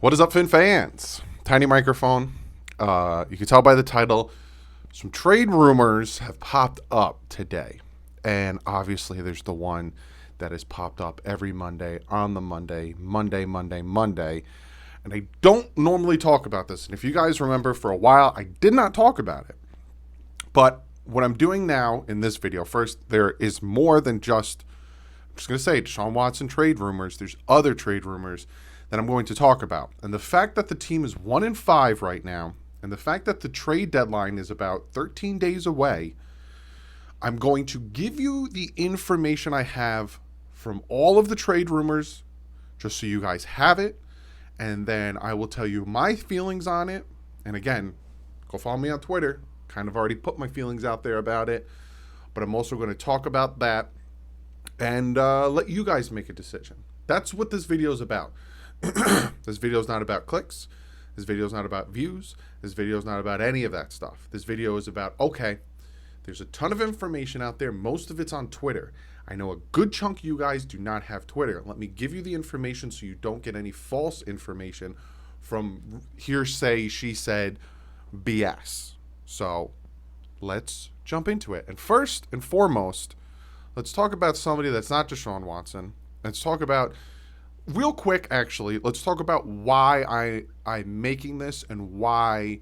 What is up, Fin fans? Tiny microphone. You can tell by the title, some trade rumors have popped up today. And obviously, there's the one that has popped up every Monday on the Monday. And I don't normally talk about this. And if you guys remember, for a while, I did not talk about it. But what I'm doing now in this video, first, there is more than just, I'm just going to say, Deshaun Watson trade rumors. There's other trade rumors that I'm going to talk about. And the fact that the team is 1-5 right now, and the fact that the trade deadline is about 13 days away, I'm going to give you the information I have from all of the trade rumors, just so you guys have it. And then I will tell you my feelings on it. And again, go follow me on Twitter. Kind of already put my feelings out there about it. But I'm also going to talk about that and let you guys make a decision. That's what this video is about. This video is not about clicks. This video is not about views. This video is not about any of that stuff. This video is about, okay, there's a ton of information out there. Most of it's on Twitter. I know a good chunk of you guys do not have Twitter. Let me give you the information so you don't get any false information from hearsay, she said, BS. So let's jump into it. And first and foremost, let's talk about somebody that's not Deshaun Watson. Let's talk about, real quick, actually, let's talk about why I'm making this and why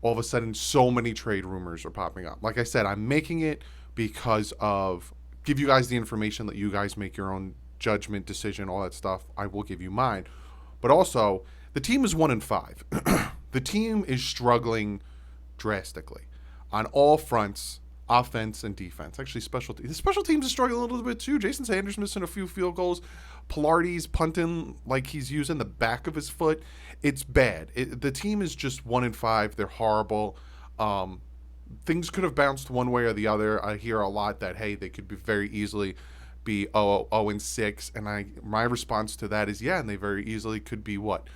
all of a sudden so many trade rumors are popping up. Like I said, I'm making it because of, give you guys the information, let you guys make your own judgment, decision, all that stuff. I will give you mine. But also, the team is 1-5. The team is struggling drastically on all fronts, offense and defense. Actually, the special teams is struggling a little bit too. Jason Sanders missing a few field goals. Pilardi's punting like he's using the back of his foot. It's bad. The team is just 1-5. They're horrible. Things could have bounced one way or the other. I hear a lot that, hey, they could be very easily be 0-6. And my response to that is, yeah, and they very easily could be what?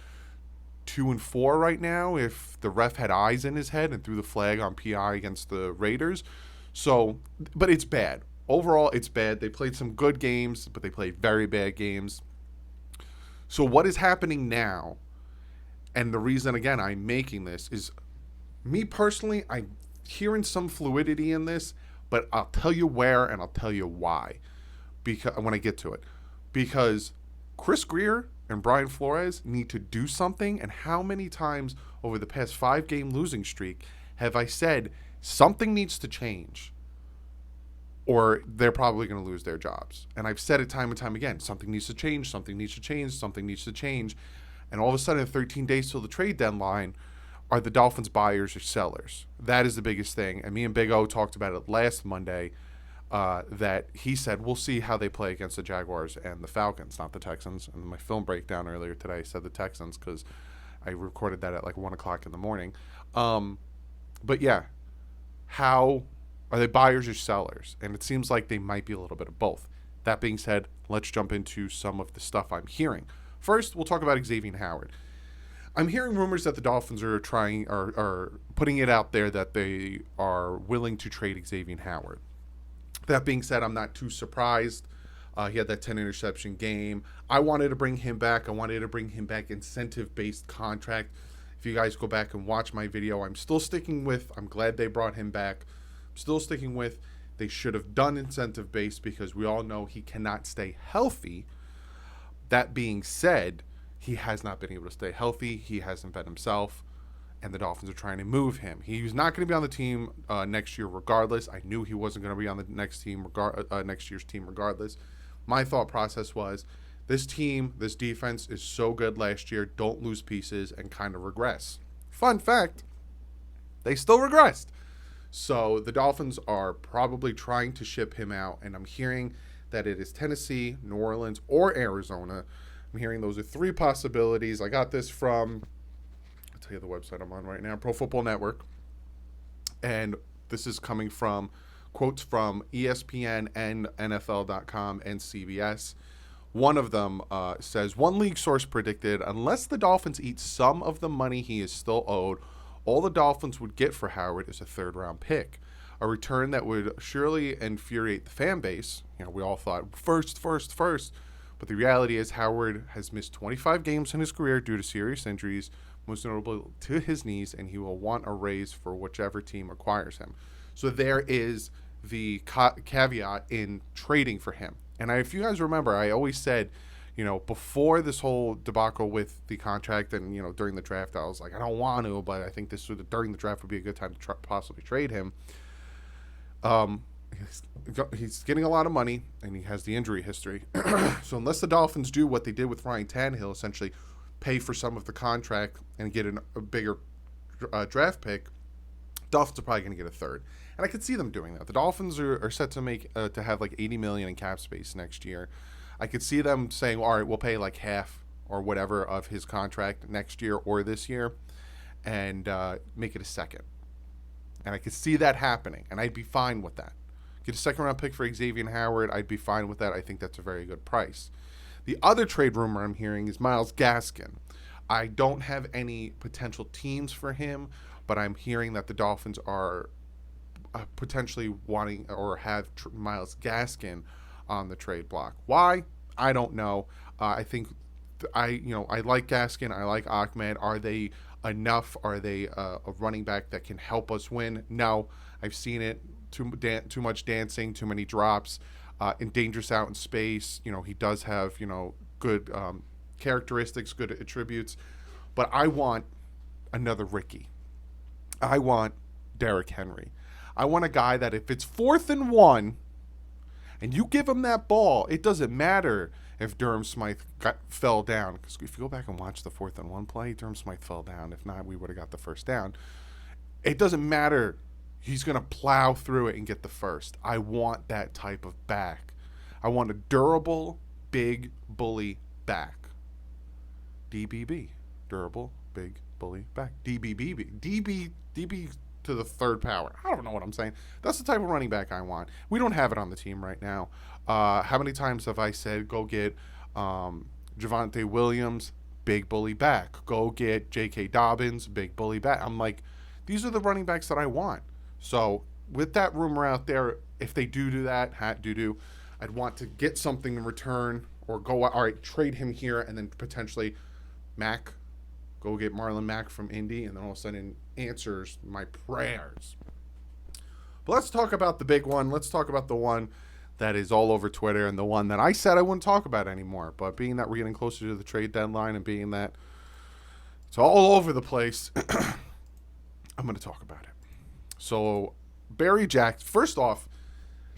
2-4 right now if the ref had eyes in his head and threw the flag on PI against the Raiders. So, but it's bad. Overall, it's bad. They played some good games, but they played very bad games. So what is happening now, and the reason, again, I'm making this is, me personally, I'm hearing some fluidity in this, but I'll tell you where and I'll tell you why because when I get to it. Because Chris Grier and Brian Flores need to do something, and how many times over the past 5-game losing streak have I said something needs to change or they're probably going to lose their jobs? And I've said it time and time again, something needs to change, something needs to change, something needs to change. And all of a sudden, 13 days till the trade deadline, are the Dolphins buyers or sellers? That is the biggest thing. And me and Big O talked about it last Monday, that he said, we'll see how they play against the Jaguars and the Falcons, not the Texans. And my film breakdown earlier today said the Texans because I recorded that at like 1 o'clock in the morning. But yeah, how are they buyers or sellers? And it seems like they might be a little bit of both. That being said, let's jump into some of the stuff I'm hearing. First, we'll talk about Xavier Howard. I'm hearing rumors that the Dolphins are are putting it out there that they are willing to trade Xavier Howard. That being said, I'm not too surprised. He had that 10 interception game. I wanted to bring him back. I wanted to bring him back incentive-based contract. If you guys go back and watch my video, I'm still sticking with, I'm glad they brought him back. I'm still sticking with, they should have done incentive-based because we all know he cannot stay healthy. That being said, he has not been able to stay healthy. He hasn't been himself, and the Dolphins are trying to move him. He's not going to be on the team next year regardless. I knew he wasn't going to be on the next year's team regardless. My thought process was, this team, this defense is so good last year, don't lose pieces and kind of regress. Fun fact, they still regressed. So the Dolphins are probably trying to ship him out, and I'm hearing that it is Tennessee, New Orleans, or Arizona. I'm hearing those are 3 possibilities. I got this from, I'll tell you the website I'm on right now, Pro Football Network. And this is coming from quotes from ESPN and NFL.com and CBS. One of them says, one league source predicted, unless the Dolphins eat some of the money he is still owed, all the Dolphins would get for Howard is a 3rd-round pick. A return that would surely infuriate the fan base. You know, we all thought, first. But the reality is Howard has missed 25 games in his career due to serious injuries, most notably to his knees, and he will want a raise for whichever team acquires him. So there is the caveat in trading for him. And if you guys remember, I always said, before this whole debacle with the contract and, during the draft, I was like, I don't want to, but I think during the draft would be a good time to possibly trade him. He's getting a lot of money, and he has the injury history. So unless the Dolphins do what they did with Ryan Tannehill, essentially pay for some of the contract and get a bigger draft pick, Dolphins are probably going to get a third. And I could see them doing that. The Dolphins are set to make to have like $80 million in cap space next year. I could see them saying, all right, we'll pay like half or whatever of his contract next year or this year and make it a second. And I could see that happening, and I'd be fine with that. Get a second-round pick for Xavier Howard, I'd be fine with that. I think that's a very good price. The other trade rumor I'm hearing is Myles Gaskin. I don't have any potential teams for him, but I'm hearing that the Dolphins are potentially wanting or have Myles Gaskin on the trade block. Why? I don't know. I think I like Gaskin. I like Ahmed. Are they enough? Are they a running back that can help us win? No. I've seen it. Too much dancing, too many drops, dangerous out in space. He does have, good characteristics, good attributes. But I want another Ricky. I want Derrick Henry. I want a guy that if it's 4th and 1 and you give him that ball, it doesn't matter if Durham Smythe fell down. Because if you go back and watch the 4th and 1 play, Durham Smythe fell down. If not, we would have got the first down. It doesn't matter. He's going to plow through it and get the first. I want that type of back. I want a durable, big, bully back. DBB. Durable, big, bully back. DBBB. DB to the third power. I don't know what I'm saying. That's the type of running back I want. We don't have it on the team right now. How many times have I said, go get Javonte Williams, big bully back. Go get J.K. Dobbins, big bully back. I'm like, these are the running backs that I want. So with that rumor out there, if they do that, I'd want to get something in return or go, all right, trade him here and then potentially Mack. Go get Marlon Mack from Indy, and then all of a sudden answers my prayers. But let's talk about the big one. Let's talk about the one that is all over Twitter and the one that I said I wouldn't talk about anymore. But being that we're getting closer to the trade deadline and being that it's all over the place, I'm going to talk about it. So Barry Jackson, first off,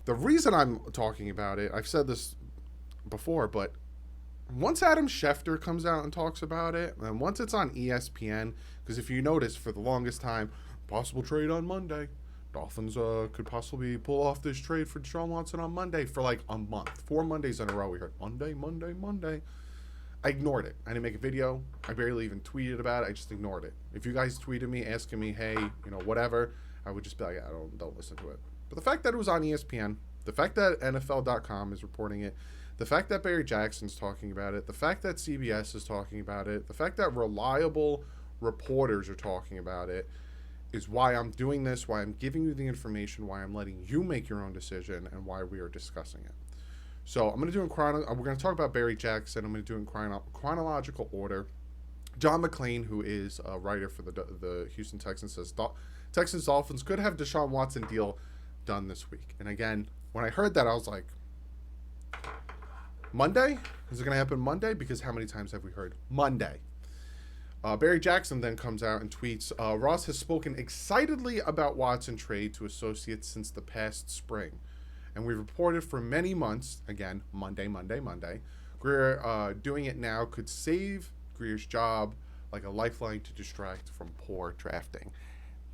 the reason I'm talking about it, I've said this before, but once Adam Schefter comes out and talks about it, and once it's on ESPN, because if you notice, for the longest time, possible trade on Monday. Dolphins could possibly pull off this trade for Deshaun Watson on Monday for like a month. 4 Mondays in a row, we heard Monday. I ignored it. I didn't make a video. I barely even tweeted about it. I just ignored it. If you guys tweeted me asking me, hey, whatever, I would just be like, I don't listen to it. But the fact that it was on ESPN, the fact that NFL.com is reporting it, the fact that Barry Jackson's talking about it, the fact that CBS is talking about it, the fact that reliable reporters are talking about it is why I'm doing this, why I'm giving you the information, why I'm letting you make your own decision, and why we are discussing it. So I'm going to do we're going to talk about Barry Jackson. I'm going to do it in chronological order. John McClain, who is a writer for the Houston Texans, says Texans Dolphins could have Deshaun Watson deal done this week. And again, when I heard that, I was like, Monday? Is it going to happen Monday? Because how many times have we heard Monday? Barry Jackson then comes out and tweets, Ross has spoken excitedly about Watson trade to associates since the past spring. And we reported for many months, again, Monday. Greer doing it now could save Greer's job like a lifeline to distract from poor drafting.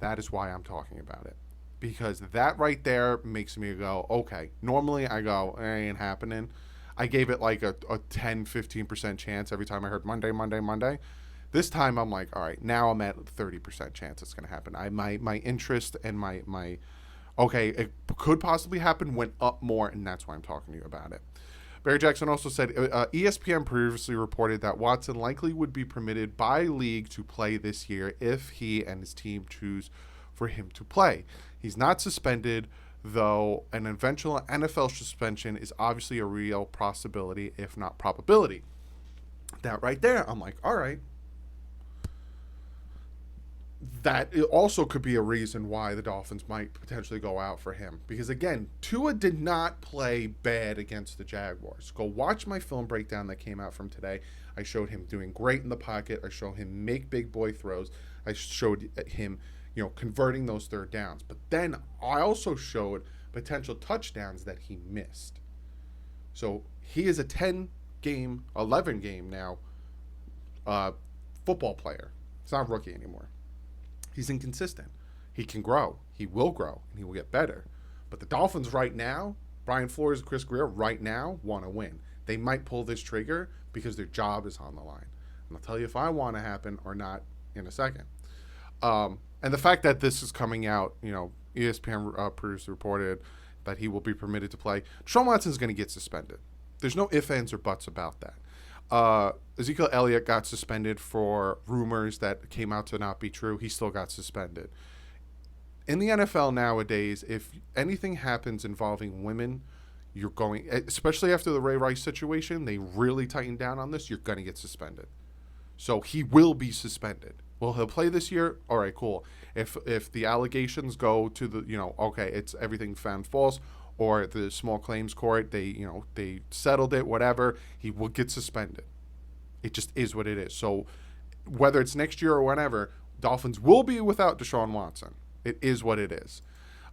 That is why I'm talking about it. Because that right there makes me go, okay. Normally I go, it ain't happening. I gave it like a 10-15% chance every time I heard Monday. This time I'm like, all right, now I'm at 30% chance it's going to happen. My interest and my okay, it could possibly happen went up more, and that's why I'm talking to you about it. Barry Jackson also said ESPN previously reported that Watson likely would be permitted by league to play this year if he and his team choose for him to play. He's not suspended, though an eventual NFL suspension is obviously a real possibility, if not probability. That right there, I'm like, all right. That also could be a reason why the Dolphins might potentially go out for him. Because again, Tua did not play bad against the Jaguars. Go watch my film breakdown that came out from today. I showed him doing great in the pocket. I showed him make big boy throws. I showed him, converting those third downs. But then I also showed potential touchdowns that he missed. So he is a 11 game now football player. He's not a rookie anymore. He's inconsistent. He can grow. He will grow, and he will get better. But the Dolphins right now, Brian Flores and Chris Greer right now want to win. They might pull this trigger because their job is on the line. And I'll tell you if I want to happen or not in a second. And the fact that this is coming out, ESPN producer reported that he will be permitted to play. Deshaun Watson is going to get suspended. There's no ifs, ands, or buts about that. Ezekiel Elliott got suspended for rumors that came out to not be true. He still got suspended. In the NFL nowadays, if anything happens involving women, you're going, especially after the Ray Rice situation, they really tightened down on this, you're going to get suspended. So he will be suspended. Will he play this year? All right, cool. If the allegations go to the, okay, it's everything found false, or the small claims court, they settled it, whatever, he will get suspended. It just is what it is. So whether it's next year or whenever, Dolphins will be without Deshaun Watson. It is what it is.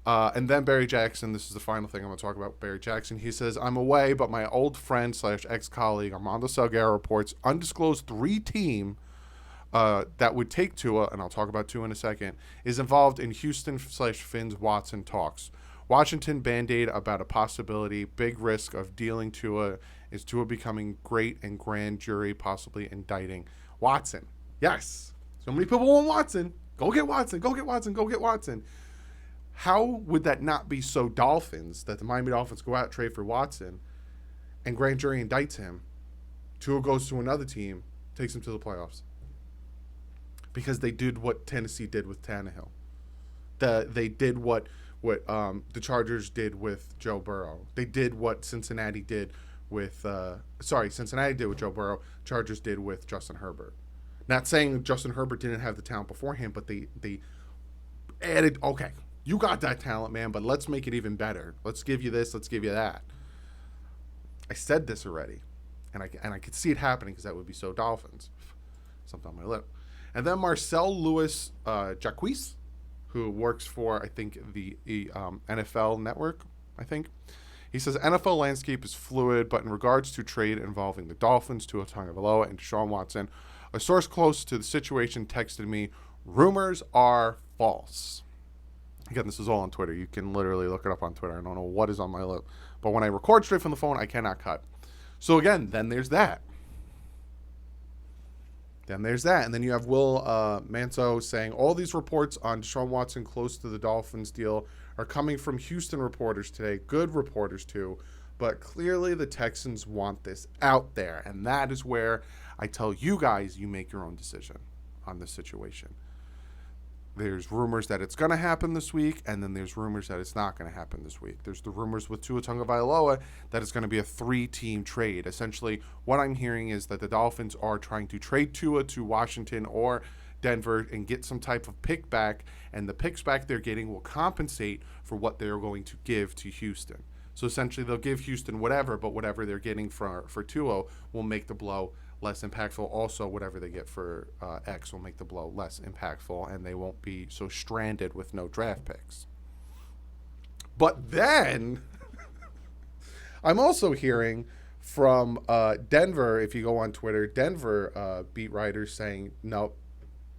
And then Barry Jackson, this is the final thing I'm going to talk about Barry Jackson. He says, I'm away, but my old friend / ex-colleague Armando Salguero reports undisclosed 3-team that would take Tua, and I'll talk about Tua in a second, is involved in Houston / Finn's Watson talks. Washington Band-Aid about a possibility, big risk of dealing Tua is Tua becoming great and grand jury possibly indicting Watson. Yes. So many people want Watson. Go get Watson. Go get Watson. Go get Watson. How would that not be so Dolphins that the Miami Dolphins go out, trade for Watson, and grand jury indicts him? Tua goes to another team, takes him to the playoffs. Because they did what Tennessee did with Tannehill. They did what the Chargers did with Joe Burrow. They did what Cincinnati did with Cincinnati did with Joe Burrow. Chargers did with Justin Herbert. Not saying Justin Herbert didn't have the talent beforehand, but they added, okay, you got that talent, man, but let's make it even better. Let's give you this, let's give you that. I said this already, and I could see it happening because that would be so Dolphins. Something on my lip. And then Marcel Louis Jacques, who works for, I think, the NFL Network, I think. He says, NFL landscape is fluid, but in regards to trade involving the Dolphins, Tua Tagovailoa, and Deshaun Watson, a source close to the situation texted me, rumors are false. Again, this is all on Twitter. You can literally look it up on Twitter. I don't know what is on my lip. But when I record straight from the phone, I cannot cut. So again, then there's that. And then you have Will Manso saying, all these reports on Deshaun Watson close to the Dolphins deal are coming from Houston reporters today. Good reporters, too. But clearly the Texans want this out there. And that is where I tell you guys, you make your own decision on this situation. There's rumors that it's going to happen this week, and then there's rumors that it's not going to happen this week. There's the rumors with Tua Tagovailoa that it's going to be a 3-team trade. Essentially, what I'm hearing is that the Dolphins are trying to trade Tua to Washington or Denver and get some type of pick back, and the picks back they're getting will compensate for what they're going to give to Houston. So essentially, they'll give Houston whatever, but whatever they're getting for Tua will make the blow less impactful. Also, whatever they get for X will make the blow less impactful, and they won't be so stranded with no draft picks. But then, I'm also hearing from Denver, if you go on Twitter, Denver beat writers saying, nope,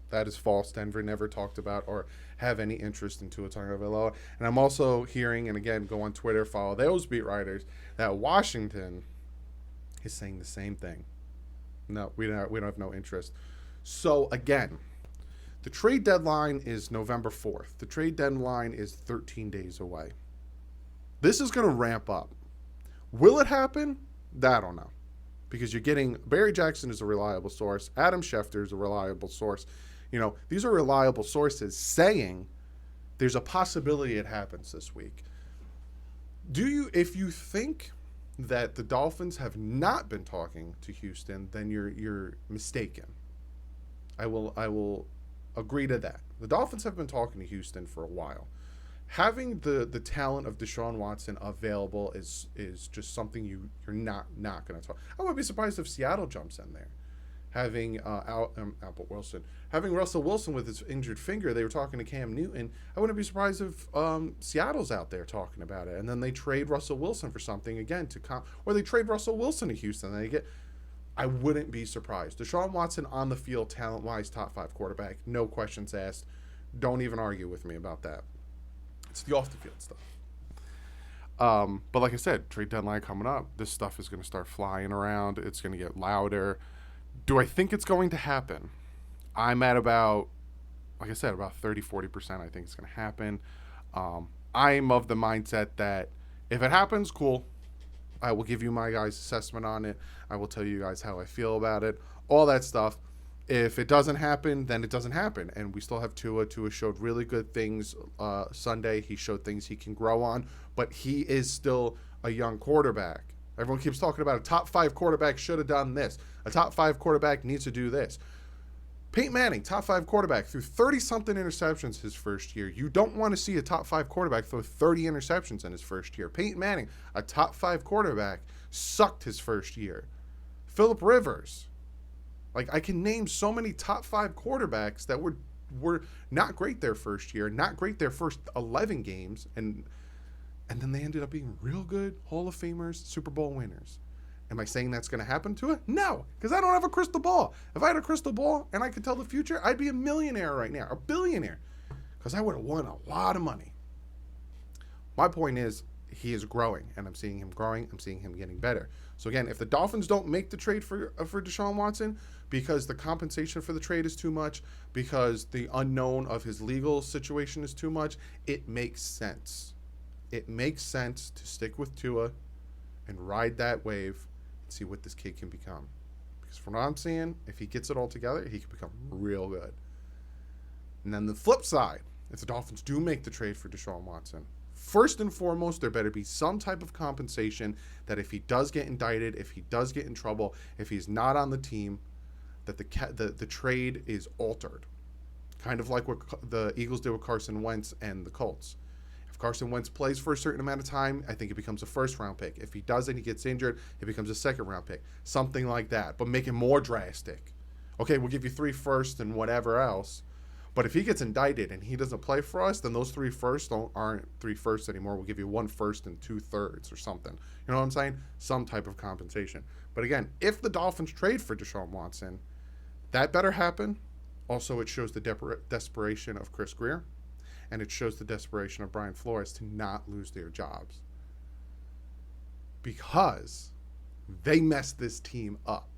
that is false. Denver never talked about or have any interest in Tua Tagovailoa. And I'm also hearing, and again, go on Twitter, follow those beat writers, that Washington is saying the same thing. No, we don't have no interest. So, again, the trade deadline is November 4th. The trade deadline is 13 days away. This is going to ramp up. Will it happen? I don't know. Because you're getting, Barry Jackson is a reliable source. Adam Schefter is a reliable source. These are reliable sources saying there's a possibility it happens this week. If you think that the Dolphins have not been talking to Houston, then you're mistaken. I will agree to that. The Dolphins have been talking to Houston for a while. Having the talent of Deshaun Watson available is just something you're not going to talk. I wouldn't be surprised if Seattle jumps in there. Having Russell Wilson with his injured finger, they were talking to Cam Newton. I wouldn't be surprised if Seattle's out there talking about it, and then they trade Russell Wilson for something again or they trade Russell Wilson to Houston. And I wouldn't be surprised. Deshaun Watson on the field, talent-wise, top 5 quarterback, no questions asked. Don't even argue with me about that. It's the off-the-field stuff. But like I said, trade deadline coming up. This stuff is going to start flying around. It's going to get louder. Do I think it's going to happen? I'm at about 30, 40%. I think it's going to happen. I'm of the mindset that if it happens, cool. I will give you my guys' assessment on it. I will tell you guys how I feel about it. All that stuff. If it doesn't happen, then it doesn't happen. And we still have Tua. Tua showed really good things Sunday. He showed things he can grow on. But he is still a young quarterback. Everyone keeps talking about a top 5 quarterback should have done this. A top 5 quarterback needs to do this. Peyton Manning, top 5 quarterback, threw 30-something interceptions his first year. You don't want to see a top 5 quarterback throw 30 interceptions in his first year. Peyton Manning, a top 5 quarterback, sucked his first year. Phillip Rivers. I can name so many top 5 quarterbacks that were not great their first year, not great their first 11 games, and then they ended up being real good Hall of Famers, Super Bowl winners. Am I saying that's going to happen to it? No, because I don't have a crystal ball. If I had a crystal ball and I could tell the future, I'd be a millionaire right now, a billionaire, because I would have won a lot of money. My point is, he is growing, and I'm seeing him growing. I'm seeing him getting better. So again, if the Dolphins don't make the trade for Deshaun Watson because the compensation for the trade is too much, because the unknown of his legal situation is too much, it makes sense. It makes sense to stick with Tua and ride that wave and see what this kid can become. Because from what I'm seeing, if he gets it all together, he can become real good. And then the flip side, if the Dolphins do make the trade for Deshaun Watson, first and foremost, there better be some type of compensation that if he does get indicted, if he does get in trouble, if he's not on the team, that the trade is altered. Kind of like what the Eagles did with Carson Wentz and the Colts. If Carson Wentz plays for a certain amount of time, I think it becomes a first-round pick. If he doesn't, he gets injured, it becomes a second-round pick. Something like that, but make it more drastic. Okay, we'll give you 3 firsts and whatever else. But if he gets indicted and he doesn't play for us, then those 3 firsts aren't 3 firsts anymore. We'll give you 1 first and 2 thirds or something. You know what I'm saying? Some type of compensation. But again, if the Dolphins trade for Deshaun Watson, that better happen. Also, it shows the desperation of Chris Greer, and it shows the desperation of Brian Flores to not lose their jobs. Because they messed this team up.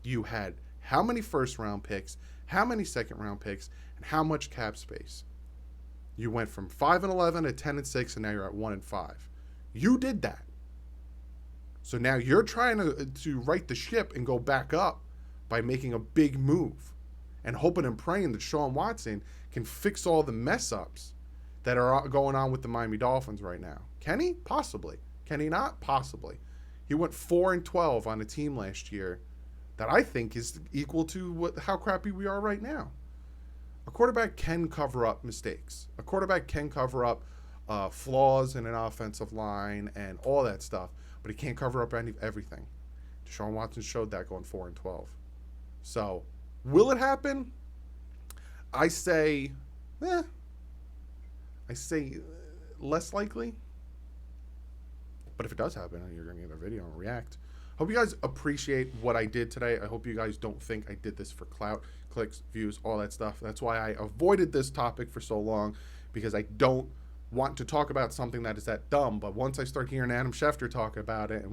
You had how many first-round picks, how many second-round picks, and how much cap space? You went from 5-11 to 10-6, and now you're at 1-5. You did that. So now you're trying to right the ship and go back up by making a big move and hoping and praying that Deshaun Watson can fix all the mess-ups that are going on with the Miami Dolphins right now. Can he? Possibly. Can he not? Possibly. He went 4-12 on a team last year that I think is equal to how crappy we are right now. A quarterback can cover up mistakes. A quarterback can cover up flaws in an offensive line and all that stuff, but he can't cover up everything. Deshaun Watson showed that going 4-12. So, will it happen? I say less likely. But if it does happen, you're going to get a video and react. Hope you guys appreciate what I did today. I hope you guys don't think I did this for clout, clicks, views, all that stuff. That's why I avoided this topic for so long, because I don't want to talk about something that is that dumb. But once I start hearing Adam Schefter talk about it,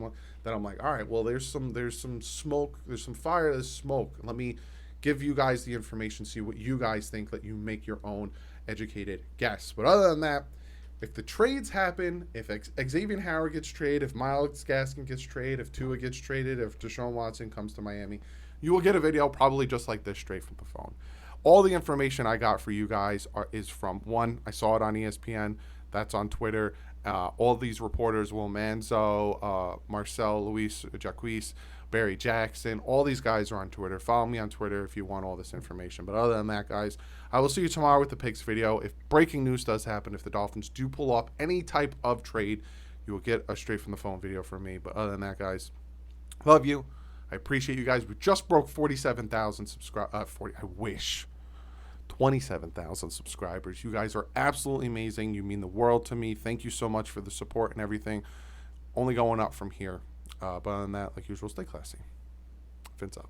then I'm like, all right, well, there's some smoke, there's some fire, there's smoke. Let me give you guys the information, see what you guys think, let you make your own educated guess. But other than that, if the trades happen, if Xavier Howard gets traded, if Myles Gaskin gets traded, if Tua gets traded, if Deshaun Watson comes to Miami, you will get a video probably just like this straight from the phone. All the information I got for you guys is from, one, I saw it on ESPN, that's on Twitter, All these reporters, Will Manzo, Marcel, Luis, Jacques, Barry Jackson, all these guys are on Twitter. Follow me on Twitter if you want all this information. But other than that, guys, I will see you tomorrow with the picks video. If breaking news does happen, if the Dolphins do pull up any type of trade, you will get a straight from the phone video from me. But other than that, guys, love you. I appreciate you guys. We just broke 47,000 subscribers. I wish. 27,000 subscribers. You guys are absolutely amazing. You mean the world to me. Thank you so much for the support and everything. Only going up from here. But other than that, like usual, stay classy. Fins up.